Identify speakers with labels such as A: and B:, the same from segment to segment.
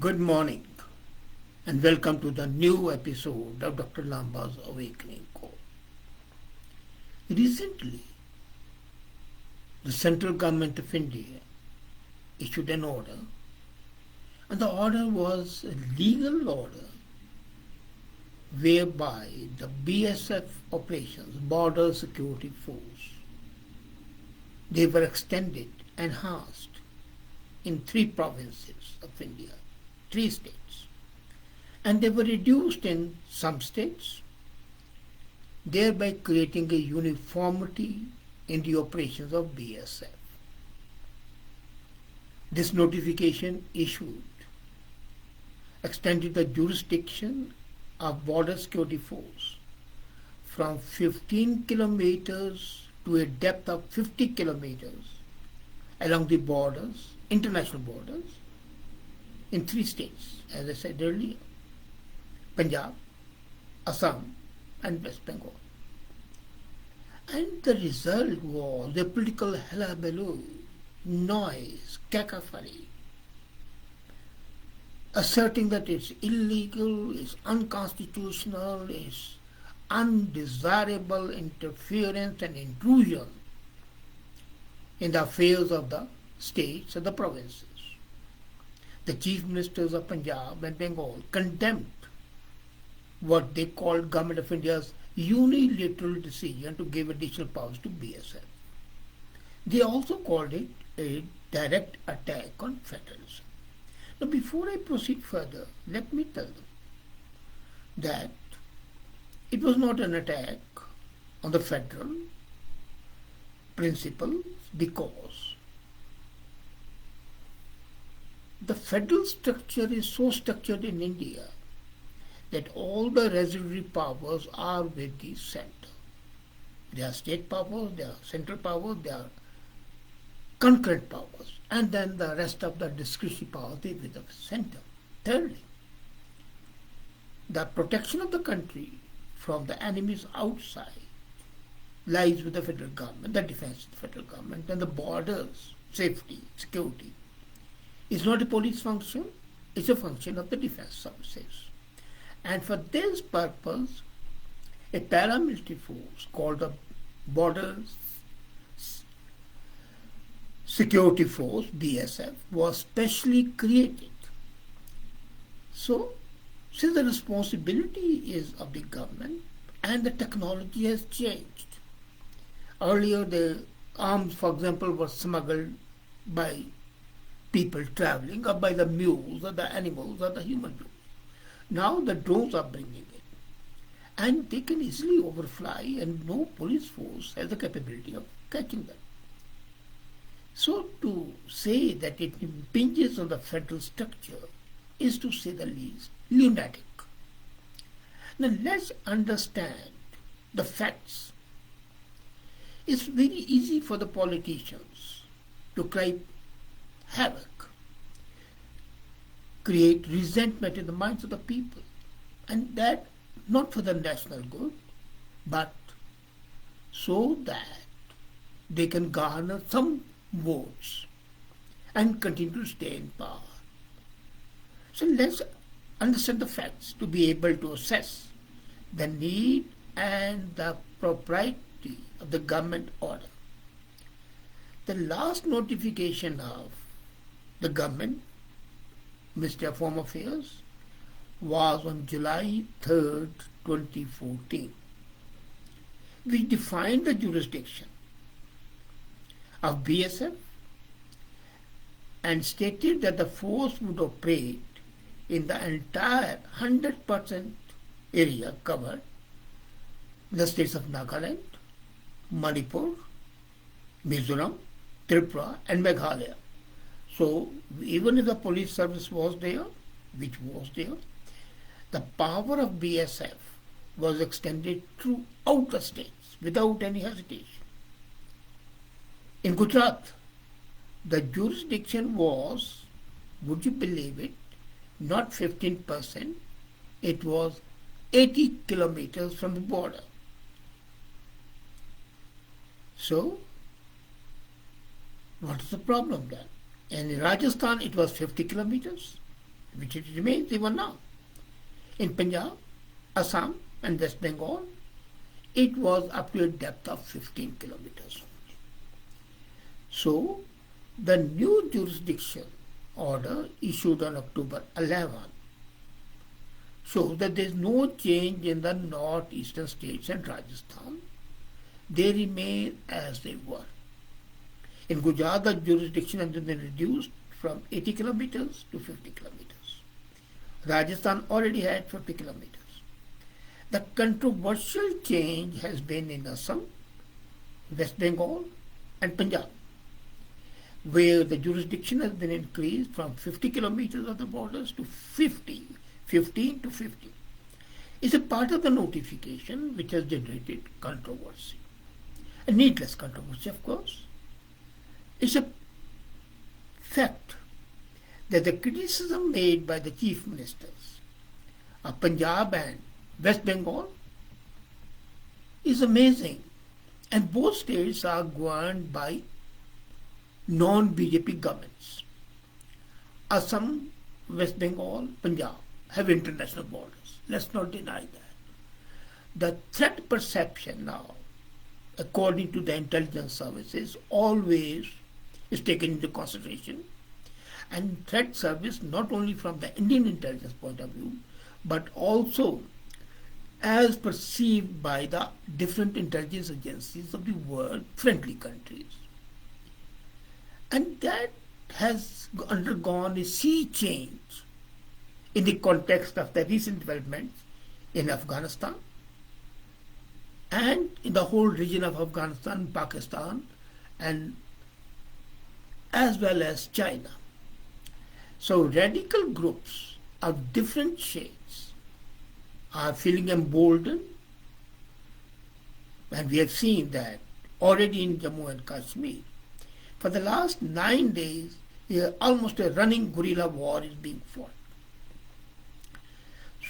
A: Good morning and welcome to the new episode of Dr. Lamba's Awakening Call. Recently, the central government of India issued an order, and the order was a legal order whereby the BSF operations, Border Security Force, they were extended, enhanced in 3 provinces of India, 3 states, and they were reduced in some states, thereby creating a uniformity in the operations of BSF. This notification issued extended the jurisdiction of Border Security Force from 15 kilometers to a depth of 50 kilometers along the borders, international borders, in 3 states, as I said earlier: Punjab, Assam, and West Bengal. And the result was a political hullabaloo, noise, cacophony, asserting that it's illegal, it's unconstitutional, it's undesirable interference and intrusion in the affairs of the states and the provinces. The chief ministers of Punjab and Bengal condemned what they called Government of India's unilateral decision to give additional powers to BSF. They also called it a direct attack on federalism. Now, before I proceed further, let me tell them that it was not an attack on the federal principles, because the federal structure is so structured in India that all the residuary powers are with the center. There are state powers, there are central powers, there are concurrent powers, and then the rest of the discretionary powers are with the center. Thirdly, the protection of the country from the enemies outside lies with the federal government, the defense of the federal government, and the borders, safety, security is not a police function, it's a function of the defense services. And for this purpose, a paramilitary force called the Border Security Force, BSF, was specially created. So, since the responsibility is of the government and the technology has changed, earlier the arms, for example, were smuggled by people traveling, or by the mules or the animals or the human beings. Now the drones are bringing it, and they can easily overfly, and no police force has the capability of catching them. So to say that it impinges on the federal structure is, to say the least, lunatic. Now let's understand the facts. It's very easy for the politicians to cry havoc, create resentment in the minds of the people, and that not for the national good, but so that they can garner some votes and continue to stay in power. So let's understand the facts to be able to assess the need and the propriety of the government order. The last notification of the government, Ministry of Home Affairs, was on July 3rd, 2014, which defined the jurisdiction of BSF and stated that the force would operate in the entire 100% area covered in the states of Nagaland, Manipur, Mizoram, Tripura, and Meghalaya. So even if the police service was there, which was there, the power of BSF was extended throughout the states without any hesitation. In Gujarat, the jurisdiction was, would you believe it, not 15%, it was 80 kilometers from the border. So, what is the problem then? And in Rajasthan, it was 50 kilometers. which it remains even now. In Punjab, Assam and West Bengal, it was up to a depth of 15 kilometers. So, the new jurisdiction order issued on October 11 shows that there is no change in the northeastern states and Rajasthan. They remain as they were. In Gujarat, the jurisdiction has been reduced from 80 kilometers to 50 kilometers. Rajasthan already had 50 kilometers. The controversial change has been in Assam, West Bengal, and Punjab, where the jurisdiction has been increased from 50 kilometers of the borders to 15 to 50. It's a part of the notification which has generated controversy. A needless controversy, of course. It's a fact that the criticism made by the chief ministers of Punjab and West Bengal is amazing, and both states are governed by non-BJP governments. Assam, West Bengal, Punjab have international borders. Let's not deny that. The threat perception now, according to the intelligence services, always is taken into consideration, and threat service not only from the Indian intelligence point of view, but also as perceived by the different intelligence agencies of the world, friendly countries. And that has undergone a sea change in the context of the recent developments in Afghanistan and in the whole region of Afghanistan, Pakistan, and as well as China. So radical groups of different shades are feeling emboldened, and we have seen that already in Jammu and Kashmir. For the last 9 days, almost a running guerrilla war is being fought.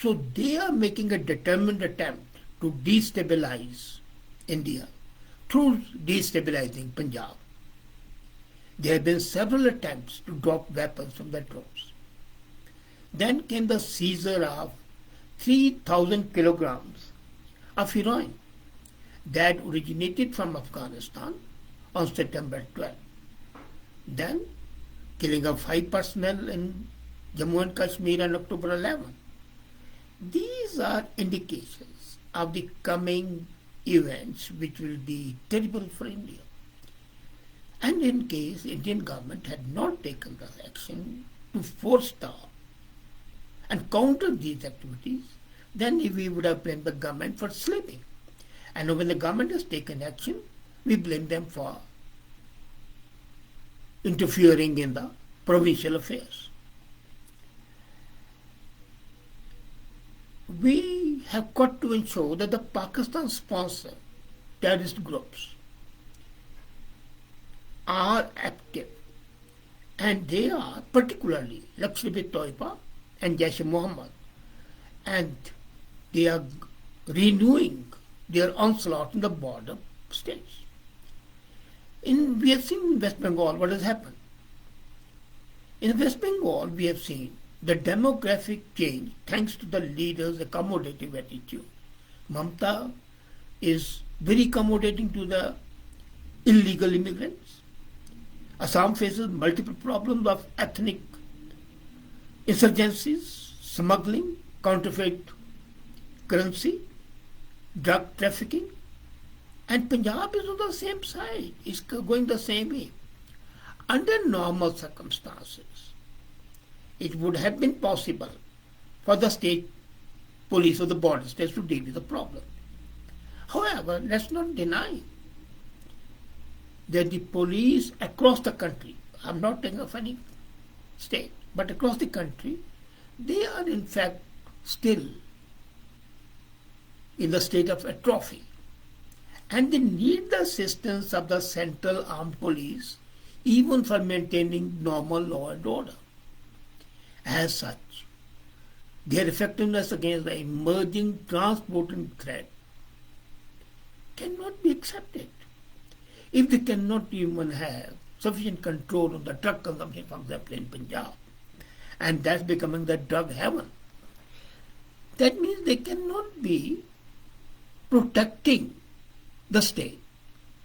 A: So they are making a determined attempt to destabilize India through destabilizing Punjab. There have been several attempts to drop weapons from the drones. Then came the seizure of 3,000 kilograms of heroin that originated from Afghanistan on September 12. Then killing of 5 personnel in Jammu and Kashmir on October 11. These are indications of the coming events which will be terrible for India. And in case Indian government had not taken the action to forestall and counter these activities, then we would have blamed the government for sleeping. And when the government has taken action, we blame them for interfering in the provincial affairs. We have got to ensure that the Pakistan-sponsored terrorist groups are active, and they are particularly Lashkar-e-Toiba and Jaish-e-Mohammed, and they are renewing their onslaught in the border states. We have seen in West Bengal what has happened. In West Bengal, we have seen the demographic change thanks to the leader's accommodative attitude. Mamata is very accommodating to the illegal immigrants. Assam faces multiple problems of ethnic insurgencies, smuggling, counterfeit currency, drug trafficking. And Punjab is on the same side, it's going the same way. Under normal circumstances, it would have been possible for the state police of the border states to deal with the problem. However, let's not deny that the police across the country, I'm not talking of any state, but across the country, they are in fact still in the state of atrophy. And they need the assistance of the central armed police even for maintaining normal law and order. As such, their effectiveness against the emerging transporting threat cannot be accepted. If they cannot even have sufficient control of the drug consumption, for example, in Punjab, and that's becoming the drug heaven. That means they cannot be protecting the state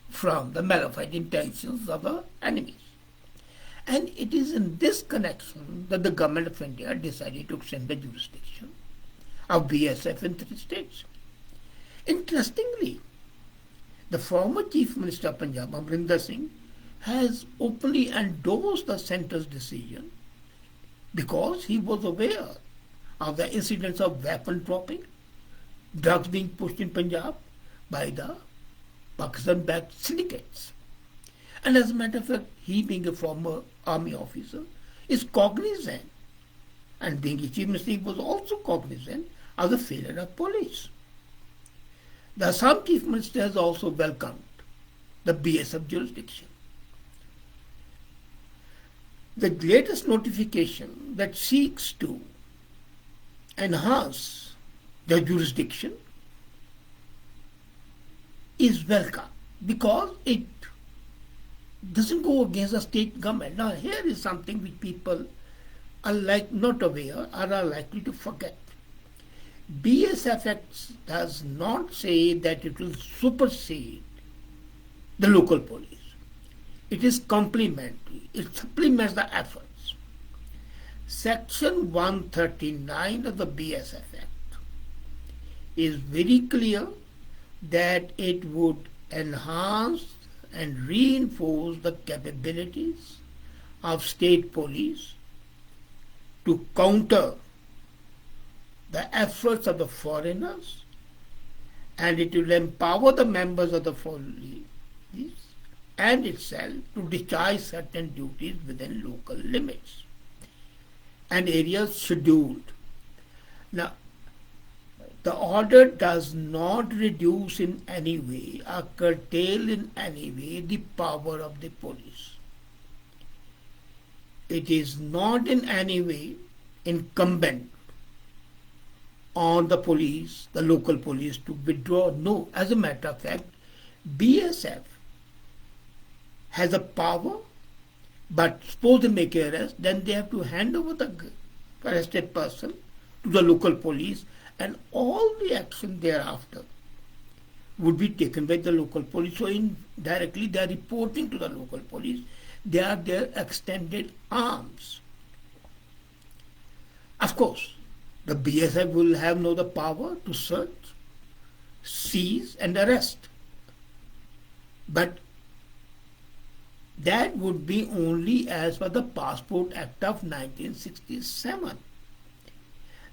A: from the malevolent intentions of the enemies. And it is in this connection that the government of India decided to extend the jurisdiction of BSF in 3 states. Interestingly, the former Chief Minister of Punjab, Amrinder Singh, has openly endorsed the centre's decision because he was aware of the incidents of weapon dropping, drugs being pushed in Punjab by the Pakistan-backed syndicates. And as a matter of fact, he being a former army officer is cognizant, and being a chief minister, he was also cognizant of the failure of police. The Assam chief minister has also welcomed the BSF jurisdiction. The latest notification that seeks to enhance the jurisdiction is welcome because it doesn't go against the state government. Now here is something which people are not aware or are likely to forget. BSF Act does not say that it will supersede the local police. It is complementary. It supplements the efforts. Section 139 of the BSF Act is very clear that it would enhance and reinforce the capabilities of state police to counter the efforts of the foreigners, and it will empower the members of the police and itself to discharge certain duties within local limits and areas scheduled. Now, the order does not reduce in any way or curtail in any way the power of the police. It is not in any way incumbent on the police, the local police, to withdraw. No, as a matter of fact, BSF has a power, but suppose they make an arrest, then they have to hand over the arrested person to the local police, and all the action thereafter would be taken by the local police. So indirectly they are reporting to the local police. They are their extended arms. Of course, the BSF will have no the power to search, seize and arrest. But that would be only as per the Passport Act of 1967.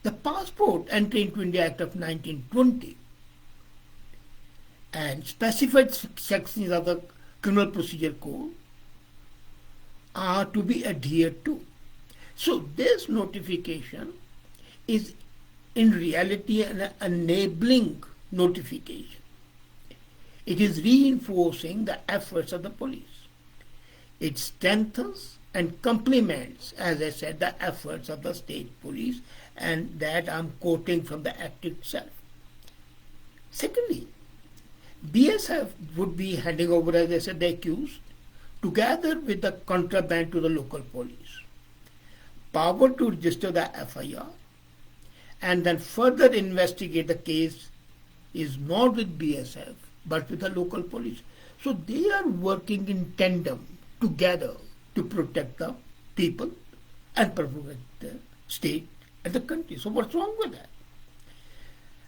A: The Passport Entry into India Act of 1920 and specified sections of the Criminal Procedure Code are to be adhered to. So this notification is in reality an enabling notification. It is reinforcing the efforts of the police. It strengthens and complements, as I said, the efforts of the state police, and that I'm quoting from the Act itself. Secondly, BSF would be handing over, as I said, the accused, together with the contraband, to the local police. Power to register the FIR and then further investigate the case is not with BSF but with the local police. So they are working in tandem together to protect the people and protect the state and the country. So what's wrong with that?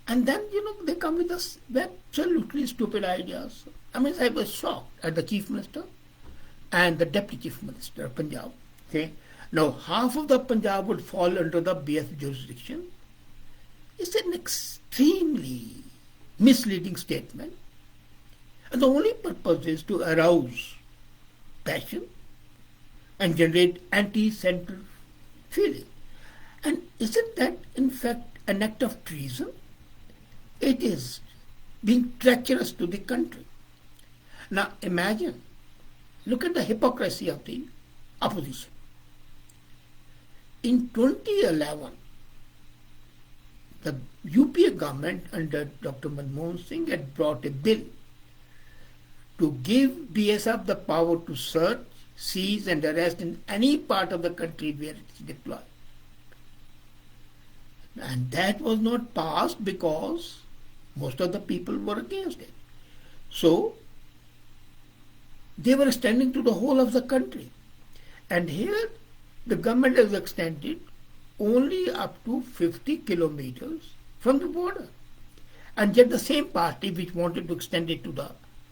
A: And then, they come with us absolutely stupid ideas. I mean, I was shocked at the Chief Minister and the Deputy Chief Minister of Punjab. Okay? Now, half of the Punjab would fall under the BSF jurisdiction. It's an extremely misleading statement. And the only purpose is to arouse passion and generate anti-central feeling. And isn't that, in fact, an act of treason? It is being treacherous to the country. Now imagine, look at the hypocrisy of the opposition. In 2011, the UPA government under Dr. Manmohan Singh had brought a bill to give BSF the power to search, seize and arrest in any part of the country where it is deployed. And that was not passed because most of the people were against it. So they were extending to the whole of the country. And here the government has extended only up to 50 kilometers from the border. And yet the same party which wanted to extend it to the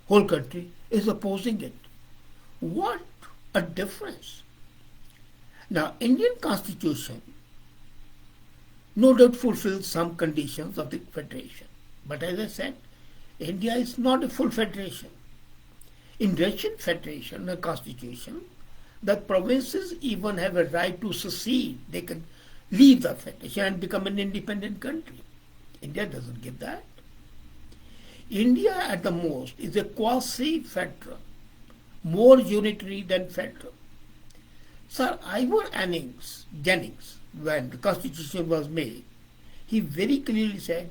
A: whole country is opposing it. What a difference. Now, Indian constitution no doubt fulfills some conditions of the federation. But as I said, India is not a full federation. In Russian Federation, the constitution, the provinces even have a right to secede. They can leave the federation and become an independent country. India doesn't give that. India at the most is a quasi-federal, more unitary than federal. Sir Ivor Jennings, when the constitution was made, he very clearly said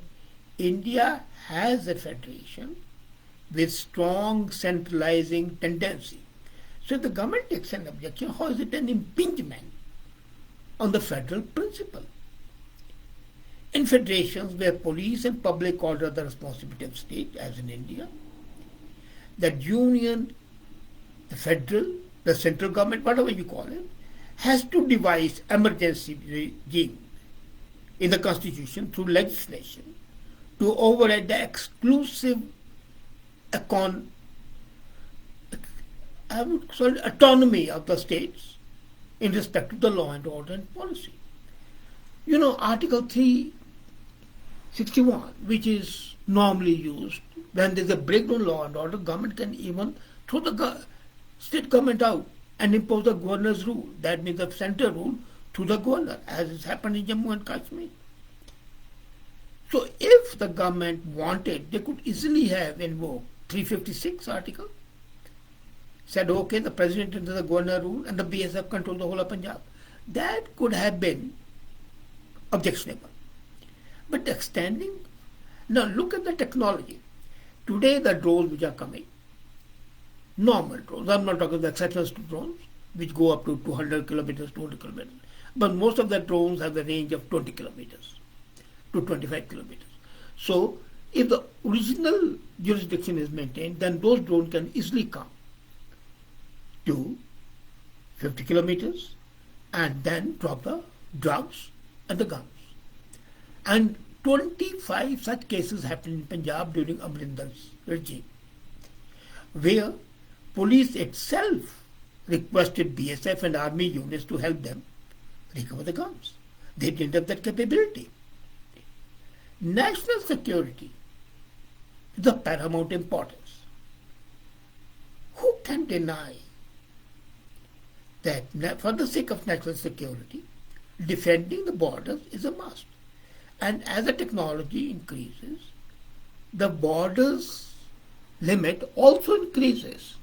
A: India has a federation with strong centralizing tendency. So if the government takes an objection, how is it an impingement on the federal principle? In federations where police and public order are the responsibility of state, as in India, that union, the federal, the central government, whatever you call it, has to devise emergency regime in the constitution through legislation to override the exclusive autonomy of the states in respect to the law and order and policy. You know, Article 361, which is normally used when there's a breakdown law and order, government can even throw the state government out and impose the governor's rule. That means the center rule to the governor, as has happened in Jammu and Kashmir. So if the government wanted, they could easily have invoked 356 article, said, okay, the president under the governor rule and the BSF control the whole of Punjab. That could have been objectionable. But extending, now look at the technology. Today the drones which are coming, normal drones, I'm not talking about the exceptional drones, which go up to 200 kilometers, 200 kilometers. But most of the drones have the range of 20 kilometers to 25 kilometers. So if the original jurisdiction is maintained, then those drones can easily come to 50 kilometers and then drop the drugs and the guns. And 25 such cases happened in Punjab during Amrinder's regime, where police itself requested BSF and army units to help them recover the guns. They didn't have that capability. National security is of paramount importance. Who can deny that for the sake of national security, defending the borders is a must? And as the technology increases, the borders limit also increases.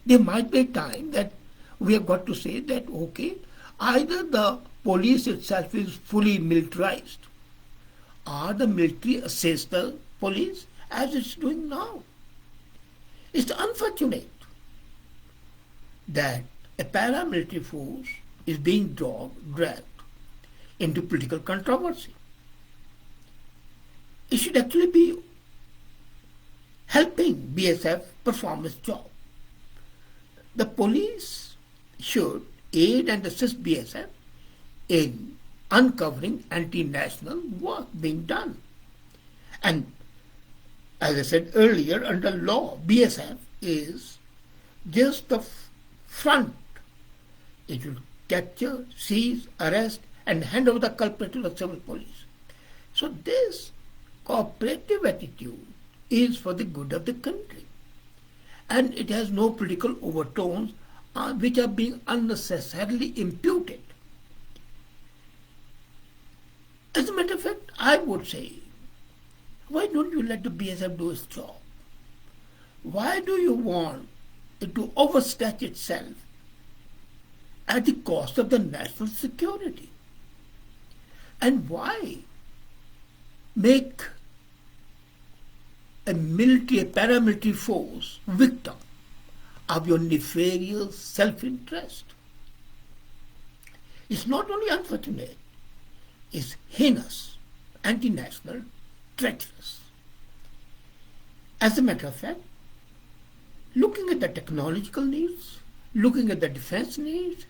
A: There might be a time that we have got to say that, okay, either the police itself is fully militarized or the military assists the police as it's doing now. It's unfortunate that a paramilitary force is being dragged into political controversy. It should actually be helping BSF perform its job. The police should aid and assist BSF in uncovering anti-national work being done. And as I said earlier, under law, BSF is just the front. It will capture, seize, arrest, and hand over the culprit to the civil police. So this cooperative attitude is for the good of the country. And it has no political overtones which are being unnecessarily imputed. As a matter of fact, I would say, why don't you let the BSF do its job? Why do you want it to overstretch itself at the cost of the national security? And why make a paramilitary force victim of your nefarious self-interest? It's not only unfortunate, it's heinous. anti-national, treacherous. As a matter of fact, looking at the technological needs, looking at the defense needs,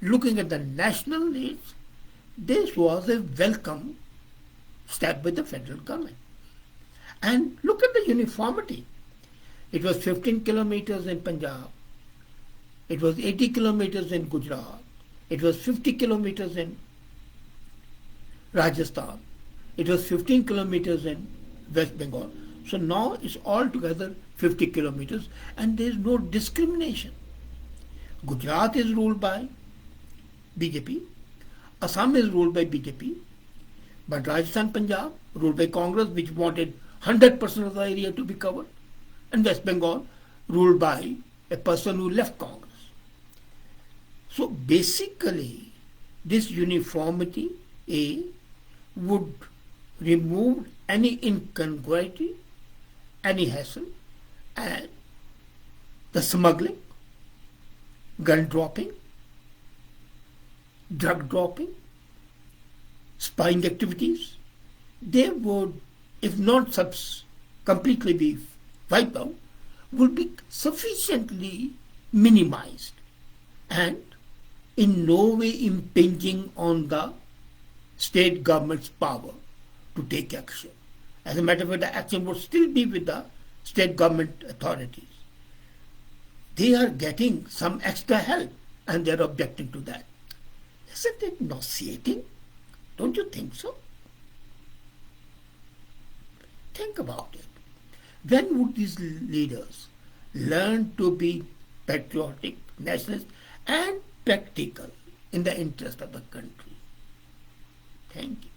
A: looking at the national needs, this was a welcome step by the federal government. And look at the uniformity. It was 15 kilometers in Punjab. It was 80 kilometers in Gujarat. It was 50 kilometers in Rajasthan. It was 15 kilometers in West Bengal. So now it's altogether 50 kilometers and there is no discrimination. Gujarat is ruled by BJP. Assam is ruled by BJP. But Rajasthan, Punjab ruled by Congress, which wanted 100% of the area to be covered. And West Bengal ruled by a person who left Congress. So basically, this uniformity would remove any incongruity, any hassle, and the smuggling, gun dropping, drug dropping, spying activities, they would, if not completely be wiped out, would be sufficiently minimized and in no way impinging on the state government's power to take action. As a matter of fact, the action would still be with the state government authorities. They are getting some extra help and they are objecting to that. Isn't it nauseating? Don't you think so? Think about it. When would these leaders learn to be patriotic, nationalist, and practical in the interest of the country? Thank you.